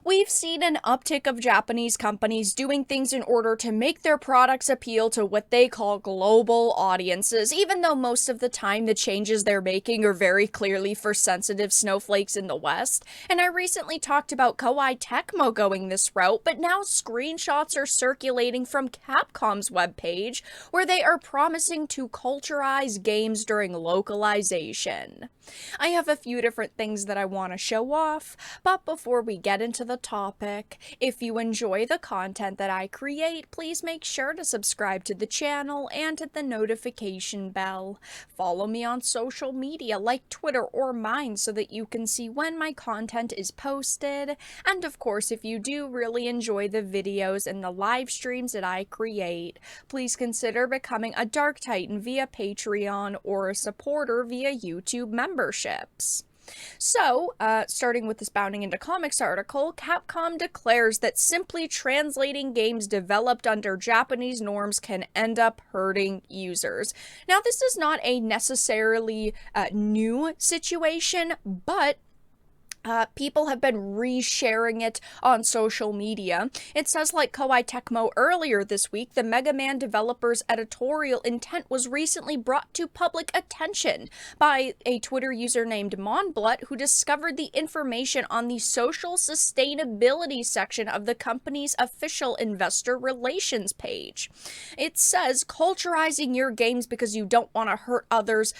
We've seen an uptick of Japanese companies doing things in order to make their products appeal to what they call global audiences, even though most of the time the changes they're making are very clearly for sensitive snowflakes in the West. And I recently talked about Koei Tecmo going this route, but now screenshots are circulating from Capcom's webpage where they are promising to culturize games during localization. I have a few different things that I want to show off, but before we get into the topic, if you enjoy the content that I create, please make sure to subscribe to the channel and hit the notification bell. Follow me on social media like Twitter or mine so that you can see when my content is posted. And of course, if you do really enjoy the videos and the live streams that I create, please consider becoming a Dark Titan via Patreon or a supporter via YouTube memberships. So, starting with this Bounding into Comics article, Capcom declares that simply translating games developed under Japanese norms can end up hurting users. Now, this is not a necessarily new situation, but people have been resharing it on social media. It says, like Koei Tecmo earlier this week, the Mega Man developer's editorial intent was recently brought to public attention by a Twitter user named Monblut, who discovered the information on the social sustainability section of the company's official investor relations page. It says, culturizing your games because you don't want to hurt others'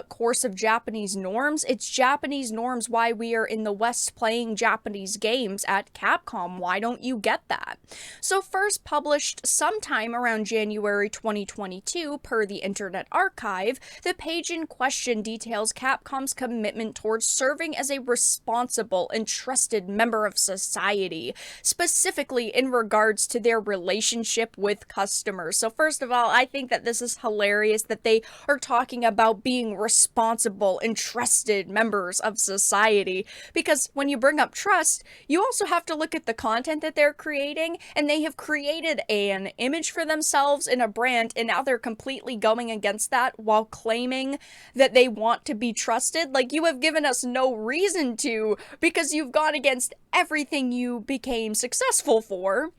course of Japanese norms. It's Japanese norms why we are in the West playing Japanese games at Capcom. Why don't you get that? So first published sometime around January 2022 per the Internet Archive, the page in question details Capcom's commitment towards serving as a responsible and trusted member of society, specifically in regards to their relationship with customers. So first of all, I think that this is hilarious that they are talking about being responsible and trusted members of society, because when you bring up trust, you also have to look at the content that they're creating, and they have created an image for themselves in a brand, and now they're completely going against that while claiming that they want to be trusted. Like, you have given us no reason to, because you've gone against everything you became successful for.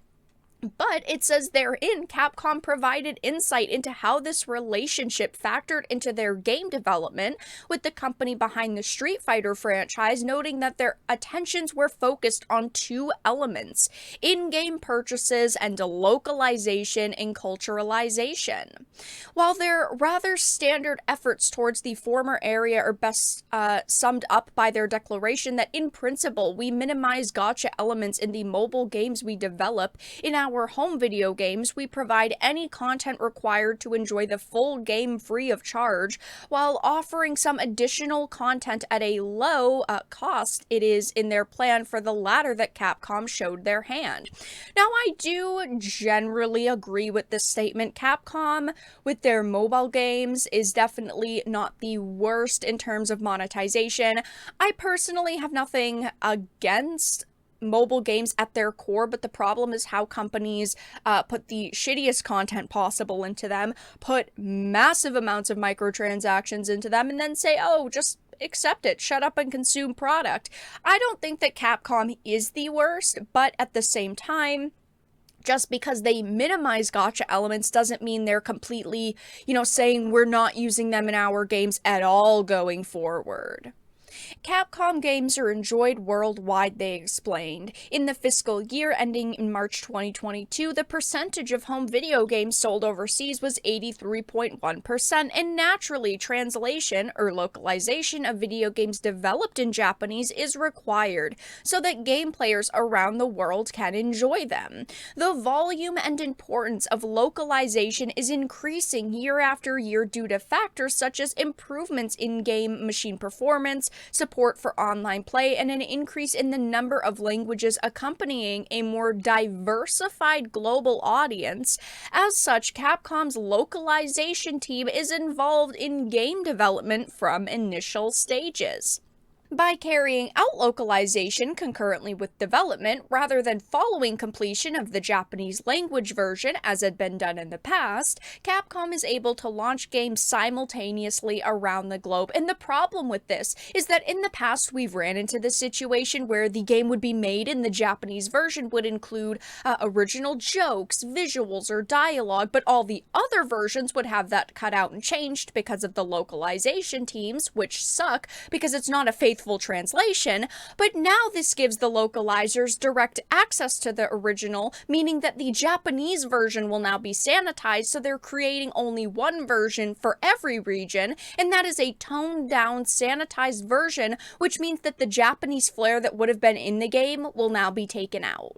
But it says therein, Capcom provided insight into how this relationship factored into their game development with the company behind the Street Fighter franchise, noting that their attentions were focused on two elements: in-game purchases and localization and culturalization. While their rather standard efforts towards the former area are best summed up by their declaration that in principle we minimize gacha elements in the mobile games we develop, in our home video games, we provide any content required to enjoy the full game free of charge, while offering some additional content at a low cost. It is in their plan for the latter that Capcom showed their hand. Now, I do generally agree with this statement. Capcom, with their mobile games, is definitely not the worst in terms of monetization. I personally have nothing against mobile games at their core, but the problem is how companies put the shittiest content possible into them, put massive amounts of microtransactions into them, and then say, oh, just accept it, shut up and consume product. I don't think that Capcom is the worst, but at the same time, just because they minimize gacha elements doesn't mean they're completely, saying we're not using them in our games at all going forward. Capcom games are enjoyed worldwide, they explained. In the fiscal year ending in March 2022, the percentage of home video games sold overseas was 83.1%, and naturally, translation or localization of video games developed in Japanese is required so that game players around the world can enjoy them. The volume and importance of localization is increasing year after year due to factors such as improvements in game machine performance, support for online play, and an increase in the number of languages accompanying a more diversified global audience. As such, Capcom's localization team is involved in game development from initial stages. By carrying out localization concurrently with development, rather than following completion of the Japanese language version as had been done in the past, Capcom is able to launch games simultaneously around the globe. And the problem with this is that in the past we've ran into this situation where the game would be made and the Japanese version would include original jokes, visuals, or dialogue, but all the other versions would have that cut out and changed because of the localization teams, which suck because it's not a faithful translation. But now this gives the localizers direct access to the original, meaning that the Japanese version will now be sanitized, so they're creating only one version for every region, and that is a toned down, sanitized version, which means that the Japanese flair that would have been in the game will now be taken out.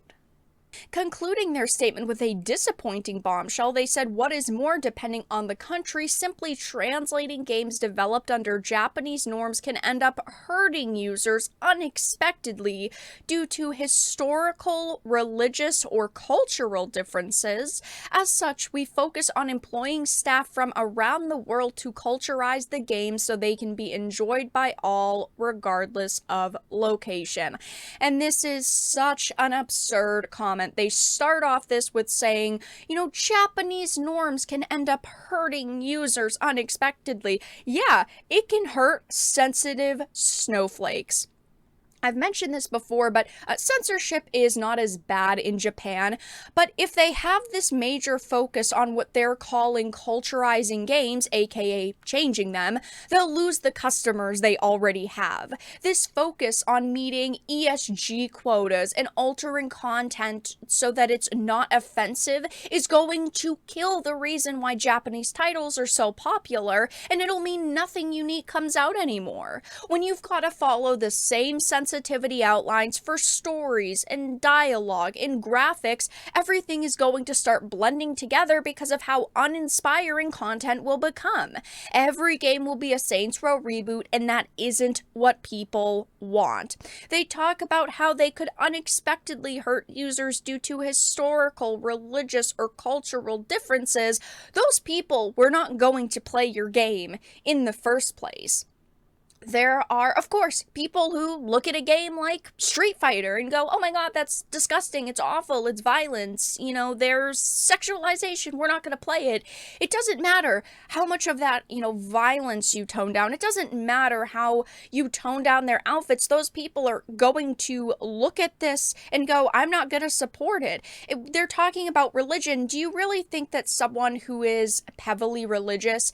Concluding their statement with a disappointing bombshell, they said what is more, depending on the country, simply translating games developed under Japanese norms can end up hurting users unexpectedly due to historical, religious, or cultural differences. As such, we focus on employing staff from around the world to culturize the game so they can be enjoyed by all, regardless of location. And this is such an absurd comment. They start off this with saying, Japanese norms can end up hurting users unexpectedly. Yeah, it can hurt sensitive snowflakes. I've mentioned this before, but censorship is not as bad in Japan, but if they have this major focus on what they're calling culturizing games, aka changing them, they'll lose the customers they already have. This focus on meeting ESG quotas and altering content so that it's not offensive is going to kill the reason why Japanese titles are so popular, and it'll mean nothing unique comes out anymore. When you've got to follow the same sensitivity outlines for stories and dialogue and graphics, everything is going to start blending together because of how uninspiring content will become. Every game will be a Saints Row reboot, and that isn't what people want. They talk about how they could unexpectedly hurt users due to historical, religious, or cultural differences. Those people were not going to play your game in the first place. There are, of course, people who look at a game like Street Fighter and go, oh my god, that's disgusting, it's awful, it's violence, there's sexualization, we're not going to play it. It doesn't matter how much of that, violence you tone down. It doesn't matter how you tone down their outfits. Those people are going to look at this and go, I'm not going to support it. They're talking about religion. Do you really think that someone who is heavily religious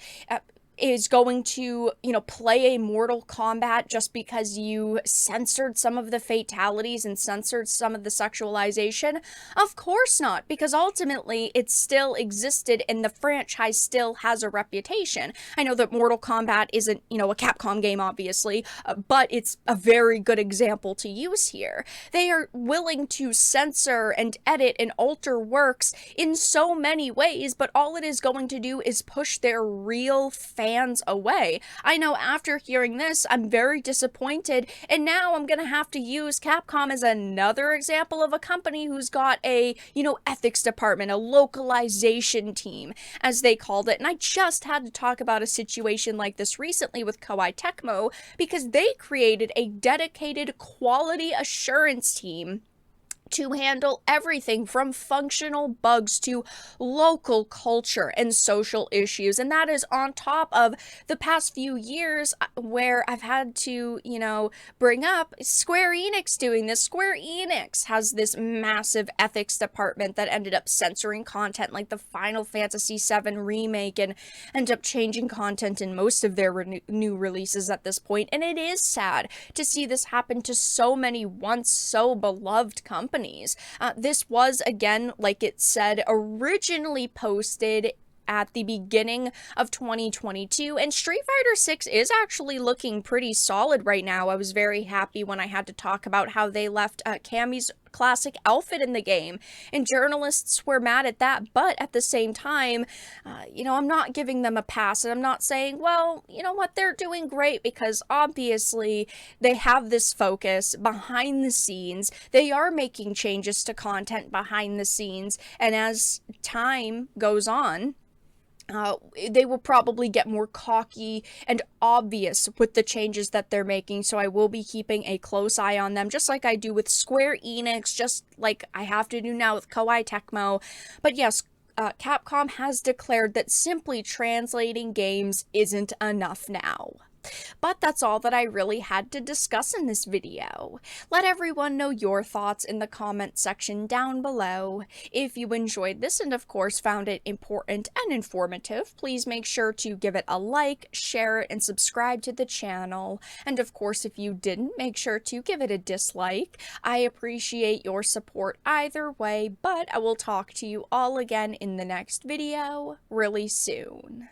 is going to, play a Mortal Kombat just because you censored some of the fatalities and censored some of the sexualization? Of course not, because ultimately it still existed and the franchise still has a reputation. I know that Mortal Kombat isn't, a Capcom game, obviously, but it's a very good example to use here. They are willing to censor and edit and alter works in so many ways, but all it is going to do is push their real fans away. I know after hearing this, I'm very disappointed, and now I'm gonna have to use Capcom as another example of a company who's got a, ethics department, a localization team, as they called it. And I just had to talk about a situation like this recently with Koei Tecmo, because they created a dedicated quality assurance team to handle everything from functional bugs to local culture and social issues. And that is on top of the past few years where I've had to, bring up Square Enix doing this. Square Enix has this massive ethics department that ended up censoring content like the Final Fantasy VII remake and ended up changing content in most of their new releases at this point. And it is sad to see this happen to so many once so beloved companies. This was, again, like it said, originally posted at the beginning of 2022, and Street Fighter 6 is actually looking pretty solid right now. I was very happy when I had to talk about how they left Cammy's classic outfit in the game, and journalists were mad at that, but at the same time, I'm not giving them a pass, and I'm not saying, well, you know what, they're doing great, because obviously they have this focus behind the scenes. They are making changes to content behind the scenes, and as time goes on, they will probably get more cocky and obvious with the changes that they're making, so I will be keeping a close eye on them, just like I do with Square Enix, just like I have to do now with Koei Tecmo. But yes, Capcom has declared that simply translating games isn't enough now. But that's all that I really had to discuss in this video. Let everyone know your thoughts in the comment section down below. If you enjoyed this and of course found it important and informative, please make sure to give it a like, share it, and subscribe to the channel. And of course, if you didn't, make sure to give it a dislike. I appreciate your support either way, but I will talk to you all again in the next video really soon.